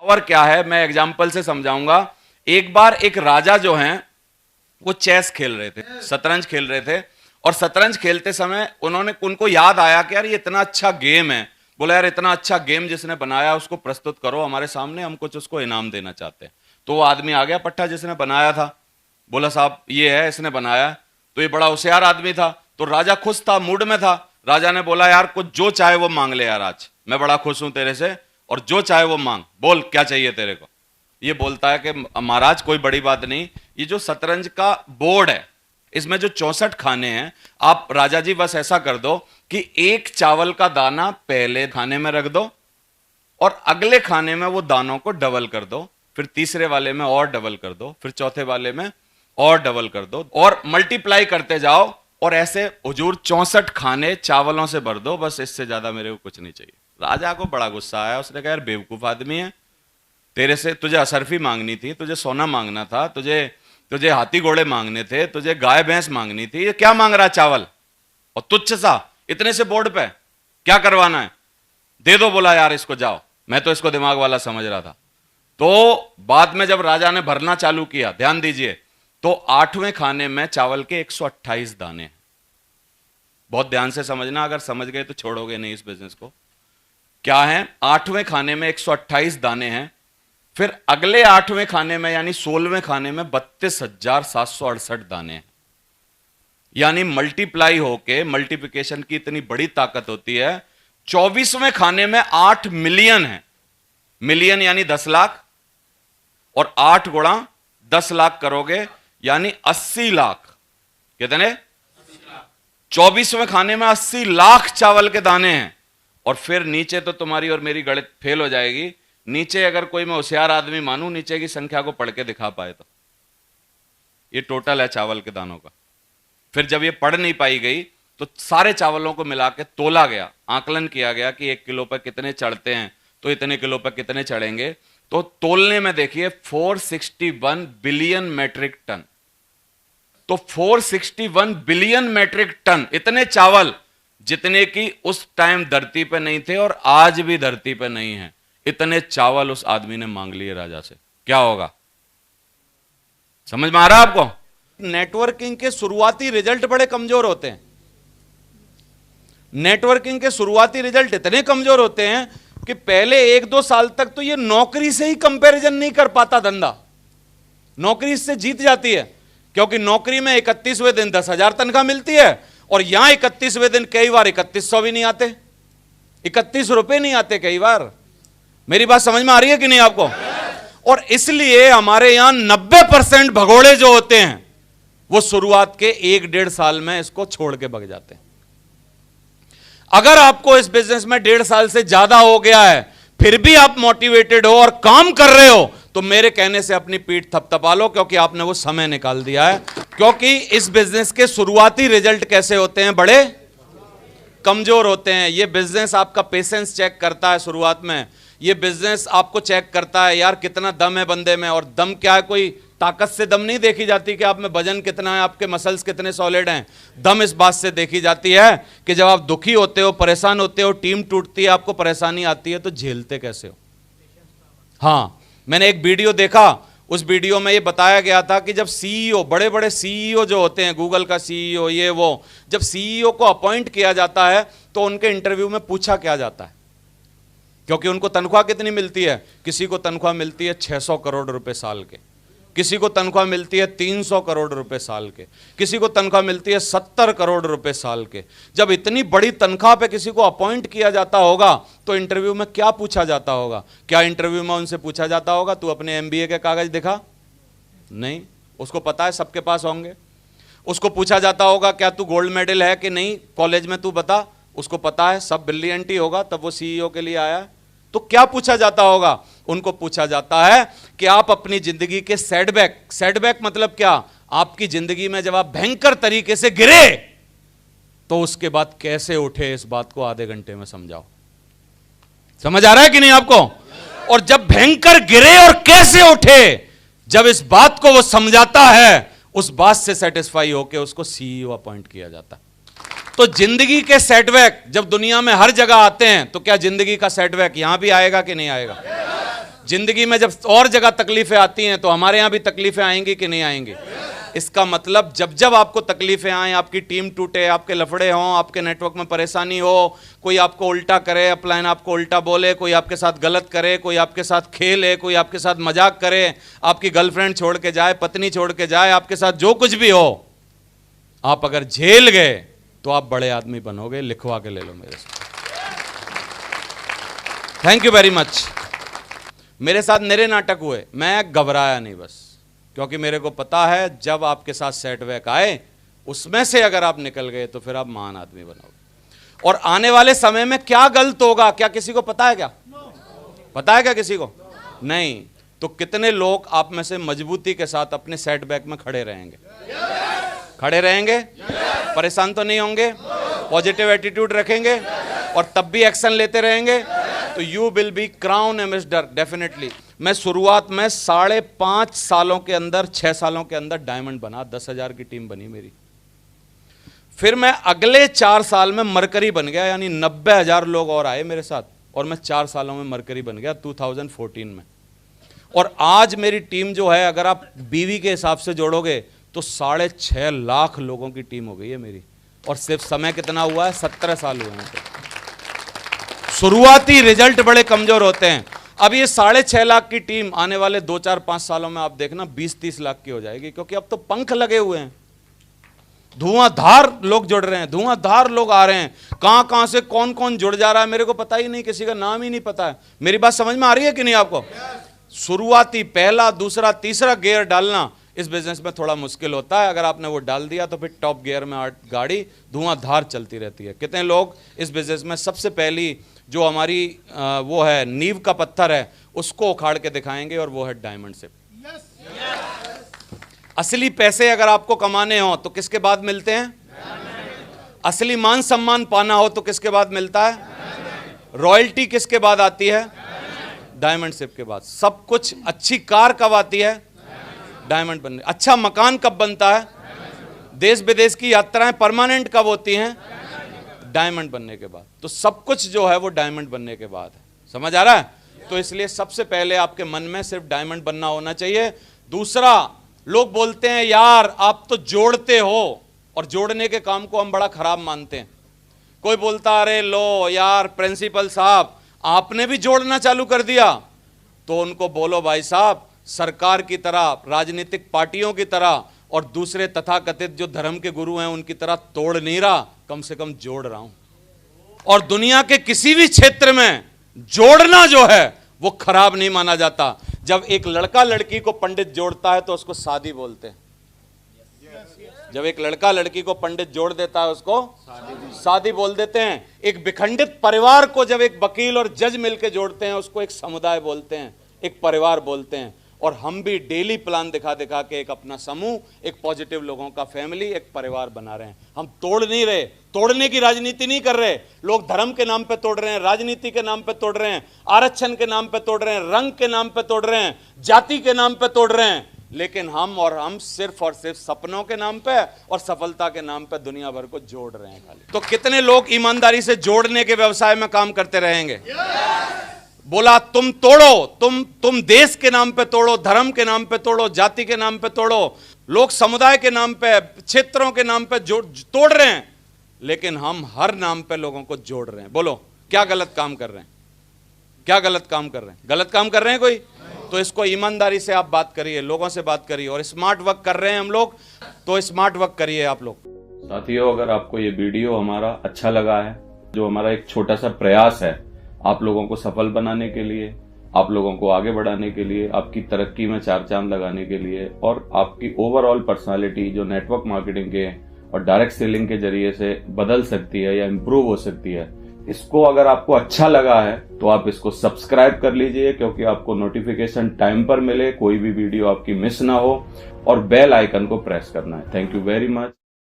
और क्या है, मैं एग्जाम्पल से समझाऊंगा। एक बार एक राजा जो हैं वो चेस खेल रहे थे, शतरंज खेल रहे थे, और शतरंज खेलते समय उनको याद आया कि यार ये इतना अच्छा गेम है। बोला यार इतना अच्छा गेम जिसने बनाया उसको प्रस्तुत करो हमारे सामने, हम कुछ उसको इनाम देना चाहते हैं। तो वो आदमी आ गया पट्टा जिसने बनाया था, बोला साहब ये है इसने बनाया। तो ये बड़ा होशियार आदमी था, तो राजा खुश था, मूड में था। राजा ने बोला यार कुछ जो चाहे वो मांग ले यार, आज मैं बड़ा खुश हूं तेरे से, और जो चाहे वो मांग, बोल क्या चाहिए तेरे को। ये बोलता है कि महाराज कोई बड़ी बात नहीं, ये जो शतरंज का बोर्ड है इसमें जो 64 खाने हैं, आप राजा जी बस ऐसा कर दो कि एक चावल का दाना पहले खाने में रख दो और अगले खाने में वो दानों को डबल कर दो, फिर तीसरे वाले में और डबल कर दो, फिर चौथे वाले में और डबल कर दो, और मल्टीप्लाई करते जाओ, और ऐसे हुजूर 64 खाने चावलों से भर दो, बस इससे ज्यादा मेरे को कुछ नहीं चाहिए। राजा को बड़ा गुस्सा आया, उसने कहा यार बेवकूफ आदमी है, तेरे से तुझे असरफी मांगनी थी, तुझे सोना मांगना था, तुझे हाथी घोड़े मांगने थे, तुझे गाय भैंस मांगनी थी, ये क्या मांग रहा चावल और तुच्छ सा इतने से बोर्ड पे क्या करवाना है, दे दो। बोला यार इसको जाओ, मैं तो इसको दिमाग वाला समझ रहा था। तो बाद में जब राजा ने भरना चालू किया, ध्यान दीजिए, तो 8वें खाने में चावल के 128 दाने। बहुत ध्यान से समझना, अगर समझ गए तो छोड़ोगे नहीं इस बिजनेस को। क्या है, 8वें खाने में 128 दाने हैं, फिर अगले 8वें खाने में यानी 16वें खाने में 32,768 दाने हैं। यानी मल्टीप्लाई होके, मल्टीप्लिकेशन की इतनी बड़ी ताकत होती है। 24वें खाने में 8 मिलियन है, मिलियन यानी 10 लाख, और 8 गुणा 10 लाख करोगे यानी 80 लाख। कितने? 24वें खाने में 80 लाख चावल के दाने हैं। और फिर नीचे तो तुम्हारी और मेरी गणित फेल हो जाएगी। नीचे अगर कोई मैं होशियार आदमी मानूं, नीचे की संख्या को पढ़ के दिखा पाए तो ये टोटल है चावल के दानों का। फिर जब ये पढ़ नहीं पाई गई तो सारे चावलों को मिला के तोला गया, आकलन किया गया कि 1 किलो पर कितने चढ़ते हैं, तो इतने किलो पर कितने चढ़ेंगे। तो तोलने में देखिए 461 बिलियन मैट्रिक टन। तो 461 बिलियन मैट्रिक टन, इतने चावल जितने की उस टाइम धरती पे नहीं थे और आज भी धरती पे नहीं है, इतने चावल उस आदमी ने मांग लिए राजा से। क्या होगा, समझ में आ रहा है आपको? नेटवर्किंग के शुरुआती रिजल्ट बड़े कमजोर होते हैं। नेटवर्किंग के शुरुआती रिजल्ट इतने कमजोर होते हैं कि पहले 1-2 साल तक तो ये नौकरी से ही कंपैरिजन नहीं कर पाता धंधा। नौकरी इससे जीत जाती है, क्योंकि नौकरी में 31वें दिन 10,000 तनख्वाह मिलती है, और यहां 31वें दिन कई बार 3100 भी नहीं आते, 31 रुपए नहीं आते कई बार। मेरी बात समझ में आ रही है कि नहीं आपको? और इसलिए हमारे यहां 90% भगोड़े जो होते हैं वो शुरुआत के 1-1.5 साल में इसको छोड़ के भग जाते हैं। अगर आपको इस बिजनेस में 1.5 साल से ज्यादा हो गया है, फिर भी आप मोटिवेटेड हो और काम कर रहे हो, तो मेरे कहने से अपनी पीठ थपथपा लो, क्योंकि आपने वो समय निकाल दिया है। क्योंकि इस बिजनेस के शुरुआती रिजल्ट कैसे होते हैं, बड़े कमजोर होते हैं। ये बिजनेस आपका पेशेंस चेक करता है शुरुआत में। ये बिजनेस आपको चेक करता है यार कितना दम है बंदे में। और दम क्या है, कोई ताकत से दम नहीं देखी जाती कि आप में वजन कितना है, आपके मसल्स कितने सॉलिड हैं। दम इस बात से देखी जाती है कि जब आप दुखी होते हो, परेशान होते हो, टीम टूटती है, आपको परेशानी आती है, तो झेलते कैसे हो। हाँ, मैंने एक वीडियो देखा, उस वीडियो में ये बताया गया था कि जब सीईओ, बड़े बड़े सीईओ जो होते हैं, गूगल का सीईओ, ये वो, जब सीईओ को अपॉइंट किया जाता है तो उनके इंटरव्यू में पूछा क्या जाता है, क्योंकि उनको तनख्वाह कितनी मिलती है। किसी को तनख्वाह मिलती है 600 करोड़ रुपए साल के, किसी को तनख्वाह मिलती है 300 करोड़ रुपए साल के, किसी को तनख्वाह मिलती है 70 करोड़ रुपए साल के। जब इतनी बड़ी तनख्वाह पे किसी को अपॉइंट किया जाता होगा तो इंटरव्यू में क्या पूछा जाता होगा? क्या इंटरव्यू में उनसे पूछा जाता होगा तू अपने MBA के कागज दिखा? नहीं, उसको पता है सबके पास होंगे। उसको पूछा जाता होगा क्या तू गोल्ड मेडल है कि नहीं कॉलेज में, तू बता, उसको पता है, सब ब्रिलियंट ही होगा, तब वो CEO के लिए आया है। तो क्या पूछा जाता होगा? उनको पूछा जाता है कि आप अपनी जिंदगी के सेटबैक, सेटबैक मतलब क्या, आपकी जिंदगी में जब आप भयंकर तरीके से गिरे तो उसके बाद कैसे उठे, इस बात को आधे घंटे में समझाओ। समझ आ रहा है कि नहीं आपको? और जब भयंकर गिरे और कैसे उठे, जब इस बात को वो समझाता है, उस बात से सेटिस्फाई होकर उसको CEO अपॉइंट किया जाता है। तो जिंदगी के सेटबैक जब दुनिया में हर जगह आते हैं, तो क्या जिंदगी का सेटबैक यहां भी आएगा कि नहीं आएगा? जिंदगी में जब और जगह तकलीफें आती हैं तो हमारे यहां भी तकलीफें आएंगी कि नहीं आएंगी? इसका मतलब जब जब आपको तकलीफें आए, आपकी टीम टूटे, आपके लफड़े हों, आपके नेटवर्क में परेशानी हो, कोई आपको उल्टा करे, अपलाइन आपको उल्टा बोले, कोई आपके साथ गलत करे, कोई आपके साथ खेले, कोई आपके साथ मजाक करे, आपकी गर्लफ्रेंड छोड़ के जाए, पत्नी छोड़ के जाए, आपके साथ जो कुछ भी हो, आप अगर झेल गए तो आप बड़े आदमी बनोगे। लिखवा के ले लो मेरे से। Thank you very much. मेरे साथ मेरे नाटक हुए, मैं घबराया नहीं बस, क्योंकि मेरे को पता है जब आपके साथ सेटबैक आए उसमें से अगर आप निकल गए तो फिर आप महान आदमी बनोगे। और आने वाले समय में क्या गलत होगा, क्या किसी को पता है? क्या पता है? क्या किसी को नहीं? तो कितने लोग आप में से मजबूती के साथ अपने सेटबैक में खड़े रहेंगे? खड़े रहेंगे? परेशान तो नहीं होंगे? पॉजिटिव एटीट्यूड रखेंगे और तब भी एक्शन लेते रहेंगे तो you will be crown ambassador definitely. मैं शुरुआत में 5.5 सालों के अंदर, 6 सालों के अंदर डायमंड बना, 10,000 की टीम बनी मेरी। फिर मैं अगले 4 साल में मरकरी बन गया, यानी 90,000 लोग और आए मेरे साथ और मैं 4 सालों में मरकरी बन गया 2014 में। और आज मेरी टीम जो है, अगर आप बीवी के हिसाब से जोड़ोगे तो 6.5 लाख लोगों की टीम हो गई है मेरी। और सिर्फ समय कितना हुआ है? 17 साल हुए हैं। शुरुआती रिजल्ट बड़े कमजोर होते हैं। अब ये 6.5 लाख की टीम आने वाले 2, 4, 5 सालों में आप देखना 20-30 लाख की हो जाएगी, क्योंकि अब तो पंख लगे हुए हैं। धुआंधार लोग जुड़ रहे हैं, धुआंधार लोग आ रहे हैं। कहां से कौन कौन जुड़ जा रहा है मेरे को पता ही नहीं, किसी का नाम ही नहीं पता है। मेरी बात समझ में आ रही है कि नहीं आपको? शुरुआती पहला, दूसरा, तीसरा गियर डालना इस बिजनेस में थोड़ा मुश्किल होता है। अगर आपने वो डाल दिया तो फिर टॉप गियर में गाड़ी धुआंधार चलती रहती है। कितने लोग इस बिजनेस में सबसे पहली जो हमारी वो है नींव का पत्थर है उसको उखाड़ के दिखाएंगे, और वो है डायमंड शिप। असली पैसे अगर आपको कमाने हो तो किसके बाद मिलते हैं? असली मान सम्मान पाना हो तो किसके बाद मिलता है? रॉयल्टी किसके बाद आती है? डायमंड शिप के बाद। सब कुछ, अच्छी कार कब आती है? डायमंड बनने। अच्छा मकान कब बनता है? देश विदेश की यात्राएं परमानेंट कब होती हैं? डायमंड बनने के बाद। तो सब कुछ जो है वो डायमंड बनने के बाद है। समझ आ रहा है? तो इसलिए सबसे पहले आपके मन में सिर्फ डायमंड बनना होना चाहिए। दूसरा, लोग बोलते हैं यार आप तो जोड़ते हो, और जोड़ने के काम को हम बड़ा खराब मानते हैं। कोई बोलता अरे लो यार प्रिंसिपल साहब आपने भी जोड़ना चालू कर दिया, तो उनको बोलो भाई साहब सरकार की तरह, राजनीतिक पार्टियों की तरह और दूसरे तथाकथित जो धर्म के गुरु हैं उनकी तरह तोड़ नहीं रहा, कम से कम जोड़ रहा हूं। और दुनिया के किसी भी क्षेत्र में जोड़ना जो है वो खराब नहीं माना जाता। जब एक लड़का लड़की को पंडित जोड़ता है तो उसको शादी बोलते हैं। जब एक लड़का लड़की को पंडित जोड़ देता है उसको शादी बोल देते हैं। एक विखंडित परिवार को जब एक वकील और जज मिलकर जोड़ते हैं उसको एक समुदाय बोलते हैं, एक परिवार बोलते हैं। और हम भी डेली प्लान दिखा दिखा के एक अपना समूह, एक पॉजिटिव लोगों का फैमिली, एक परिवार बना रहे हैं। हम तोड़ नहीं रहे, तोड़ने की राजनीति नहीं कर रहे। लोग धर्म के नाम पे तोड़ रहे हैं, राजनीति के नाम पे तोड़ रहे हैं, आरक्षण के नाम पे तोड़ रहे हैं, रंग के नाम पे तोड़ रहे हैं, जाति के नाम पे तोड़ रहे हैं। लेकिन हम सिर्फ और सिर्फ सपनों के नाम पे और सफलता के नाम पे दुनिया भर को जोड़ रहे हैं खाली। तो कितने लोग ईमानदारी से जोड़ने के व्यवसाय में काम करते रहेंगे? बोला तुम तोड़ो, तुम देश के नाम पे तोड़ो, धर्म के नाम पे तोड़ो, जाति के नाम पे तोड़ो, लोग समुदाय के नाम पे, क्षेत्रों के नाम पे तोड़ रहे हैं, लेकिन हम हर नाम पे लोगों को जोड़ रहे हैं। बोलो क्या गलत काम कर रहे हैं? क्या गलत काम कर रहे हैं? गलत काम कर रहे हैं कोई? तो इसको ईमानदारी से आप बात करिए, लोगों से बात करिए। और स्मार्ट वर्क कर रहे हैं हम लोग, तो स्मार्ट वर्क करिए आप लोग। साथियों, अगर आपको ये वीडियो हमारा अच्छा लगा है, जो हमारा एक छोटा सा प्रयास है आप लोगों को सफल बनाने के लिए, आप लोगों को आगे बढ़ाने के लिए, आपकी तरक्की में 4 चांद लगाने के लिए, और आपकी ओवरऑल पर्सनालिटी जो नेटवर्क मार्केटिंग के और डायरेक्ट सेलिंग के जरिए से बदल सकती है या इम्प्रूव हो सकती है, इसको अगर आपको अच्छा लगा है तो आप इसको सब्सक्राइब कर लीजिए, क्योंकि आपको नोटिफिकेशन टाइम पर मिले, कोई भी वीडियो आपकी मिस ना हो, और बेल आइकन को प्रेस करना है। Thank you very much.